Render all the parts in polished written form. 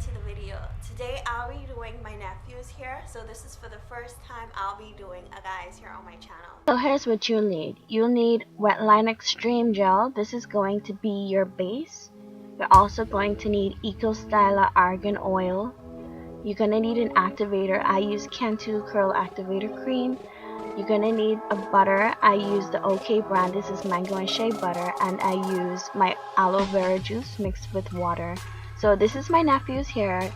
into the video. Today I'll be doing my nephew's hair. So this is for the first time I'll be doing a guy's hair on my channel. So here's what you'll need. You'll need Wetline Extreme Gel. This is going to be your base. You're also going to need Styler Argan Oil. You're going to need an activator. I use Cantu Curl Activator Cream. You're going to need a butter. I use the OK brand. This is mango and shea butter. And I use my aloe vera juice mixed with water. So this is my nephew's hair.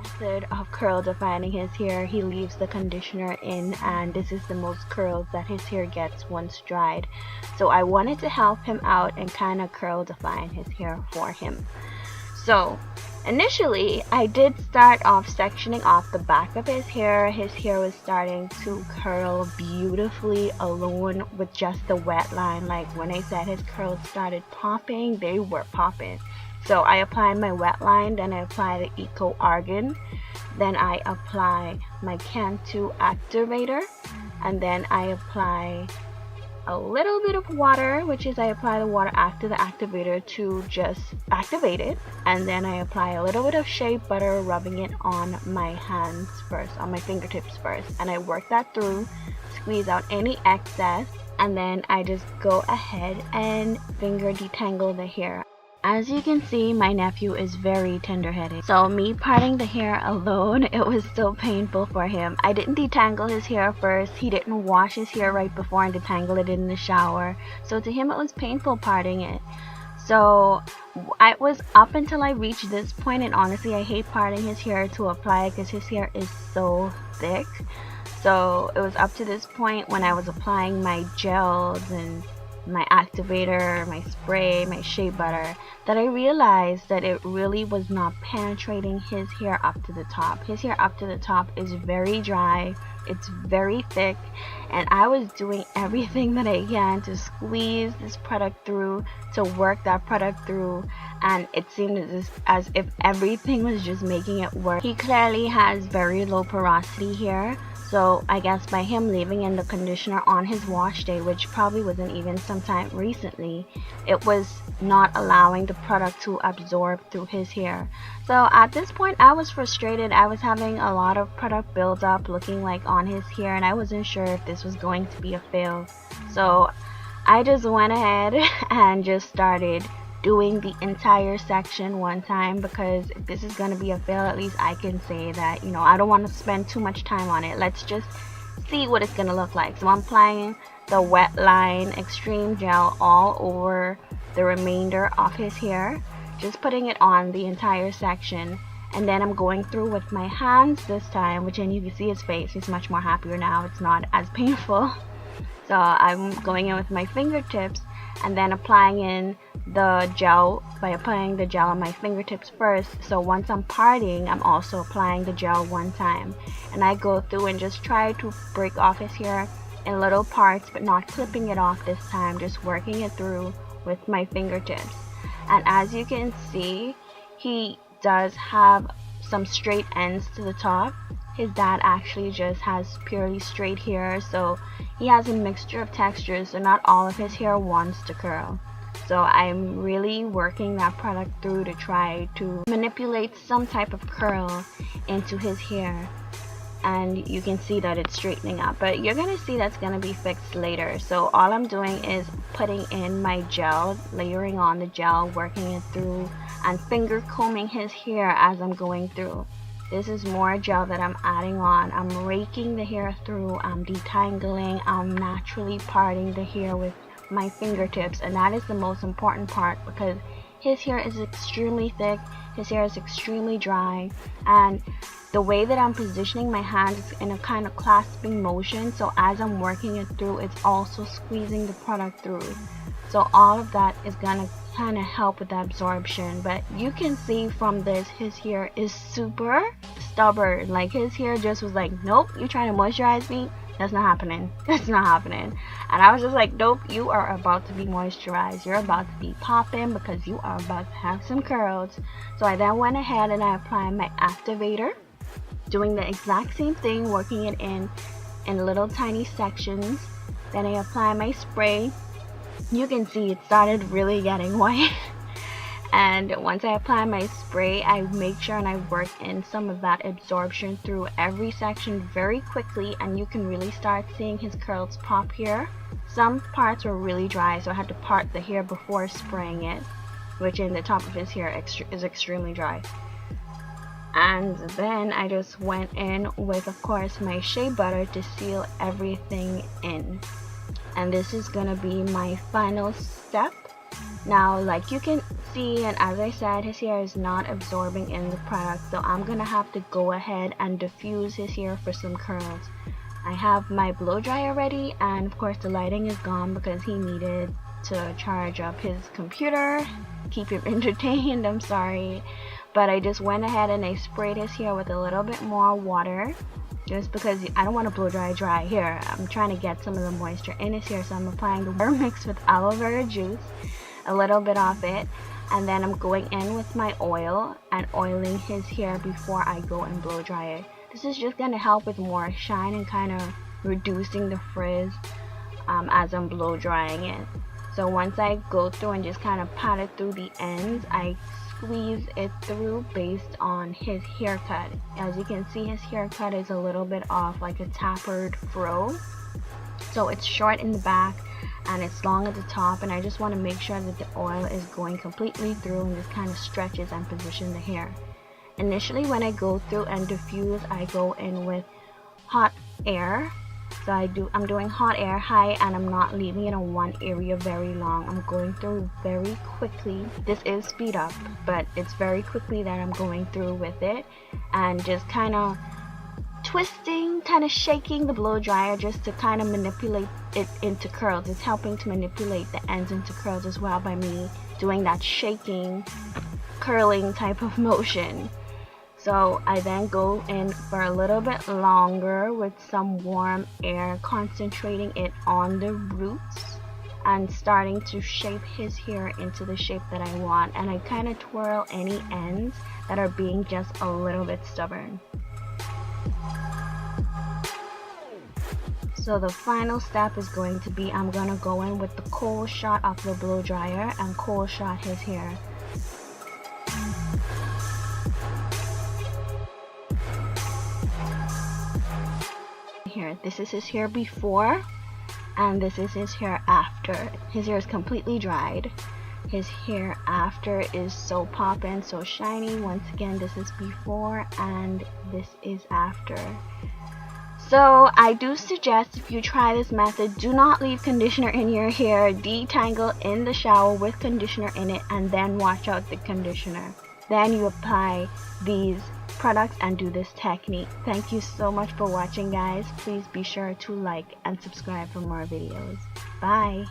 Method of curl defining his hair. He leaves the conditioner in, and this is the most curls that his hair gets once dried. So I wanted to help him out and kind of curl define his hair for him. So initially I did start off sectioning off the back of his hair. His hair was starting to curl beautifully alone with just the wet line. Like when I said his curls started popping, they were popping. So I applied my wet line, then I apply the Eco Argan, then I apply my Cantu Activator, and then I apply a little bit of water, which is I apply the water after the activator to just activate it, and then I apply a little bit of shea butter, rubbing it on my hands first, on my fingertips first, and I work that through, squeeze out any excess, and then I just go ahead and finger detangle the hair. As you can see, my nephew is very tender-headed. So me parting the hair alone, it was still painful for him. I didn't detangle his hair first. He didn't wash his hair right before and detangle it in the shower. So to him, it was painful parting it. So I was up until I reached this point, and honestly, I hate parting his hair to apply it because his hair is so thick. So it was up to this point when I was applying my gels and my activator, my spray, my shea butter, that I realized that it really was not penetrating his hair up to the top. His hair up to the top is very dry, it's very thick, and I was doing everything that I can to squeeze this product through, to work that product through, and it seemed as if everything was just making it work. He clearly has very low porosity hair. So I guess by him leaving in the conditioner on his wash day, which probably wasn't even sometime recently, it was not allowing the product to absorb through his hair. So at this point I was frustrated. I was having a lot of product buildup looking like on his hair, and I wasn't sure if this was going to be a fail. So I just went ahead and just started doing the entire section one time, because if this is going to be a fail, at least I can say that, you know, I don't want to spend too much time on it. Let's just see what it's going to look like. So I'm applying the Wetline Extreme Gel all over the remainder of his hair, just putting it on the entire section, and then I'm going through with my hands this time, which, and you can see his face, he's much more happier now, it's not as painful. So I'm going in with my fingertips and then applying in the gel by applying the gel on my fingertips first. So once I'm parting, I'm also applying the gel one time, and I go through and just try to break off his hair in little parts, but not clipping it off this time, just working it through with my fingertips. And as you can see, he does have some straight ends to the top. His dad actually just has purely straight hair, so he has a mixture of textures, so not all of his hair wants to curl. So I'm really working that product through to try to manipulate some type of curl into his hair, and you can see that it's straightening up, but you're gonna see that's gonna be fixed later. So all I'm doing is putting in my gel, layering on the gel, working it through, and finger combing his hair as I'm going through. This is more gel that I'm adding on. I'm raking the hair through, I'm detangling, I'm naturally parting the hair with my fingertips, and that is the most important part, because his hair is extremely thick, his hair is extremely dry, and the way that I'm positioning my hands is in a kind of clasping motion, so as I'm working it through, it's also squeezing the product through. So all of that is gonna kind of help with the absorption. But you can see from this, his hair is super stubborn. Like his hair just was like, nope, you're trying to moisturize me? That's not happening. That's not happening. And I was just like, nope, you are about to be moisturized. You're about to be popping because you are about to have some curls. So I then went ahead and I applied my activator, doing the exact same thing, working it in little tiny sections. Then I apply my spray. You can see it started really getting white. And once I apply my spray, I make sure and I work in some of that absorption through every section very quickly, and you can really start seeing his curls pop here. Some parts were really dry, so I had to part the hair before spraying it, which in the top of his hair is extremely dry. And then I just went in with, of course, my shea butter to seal everything in. And this is gonna be my final step. Now, like you can see, and as I said, his hair is not absorbing in the product, so I'm gonna have to go ahead and diffuse his hair for some curls. I have my blow dryer ready, and of course the lighting is gone because he needed to charge up his computer, keep him entertained. I'm sorry, but I just went ahead and I sprayed his hair with a little bit more water, just because I don't want to blow dry hair. I'm trying to get some of the moisture in his hair, so I'm applying the burr mix with aloe vera juice, a little bit of it, and then I'm going in with my oil and oiling his hair before I go and blow dry it. This is just going to help with more shine and kind of reducing the frizz as I'm blow drying it. So once I go through and just kind of pat it through the ends, I squeeze it through based on his haircut. As you can see, his haircut is a little bit off, like a tapered fro. So it's short in the back and it's long at the top, and I just want to make sure that the oil is going completely through and just kind of stretches and position the hair. Initially, when I go through and diffuse, I go in with hot air. So I'm doing hot air high, and I'm not leaving it in one area very long. I'm going through very quickly. This is speed up, but it's very quickly that I'm going through with it, and just kind of twisting, kind of shaking the blow dryer just to kind of manipulate it into curls. It's helping to manipulate the ends into curls as well by me doing that shaking, curling type of motion. So I then go in for a little bit longer with some warm air, concentrating it on the roots and starting to shape his hair into the shape that I want. And I kind of twirl any ends that are being just a little bit stubborn. So the final step is going to be, I'm going to go in with the cold shot of the blow dryer and cold shot his hair. Here, this is his hair before and this is his hair after. His hair is completely dried. His hair after is so poppin', so shiny. Once again, this is before and this is after. So I do suggest, if you try this method, do not leave conditioner in your hair. Detangle in the shower with conditioner in it and then wash out the conditioner. Then you apply these products and do this technique. Thank you so much for watching, guys. Please be sure to like and subscribe for more videos. Bye.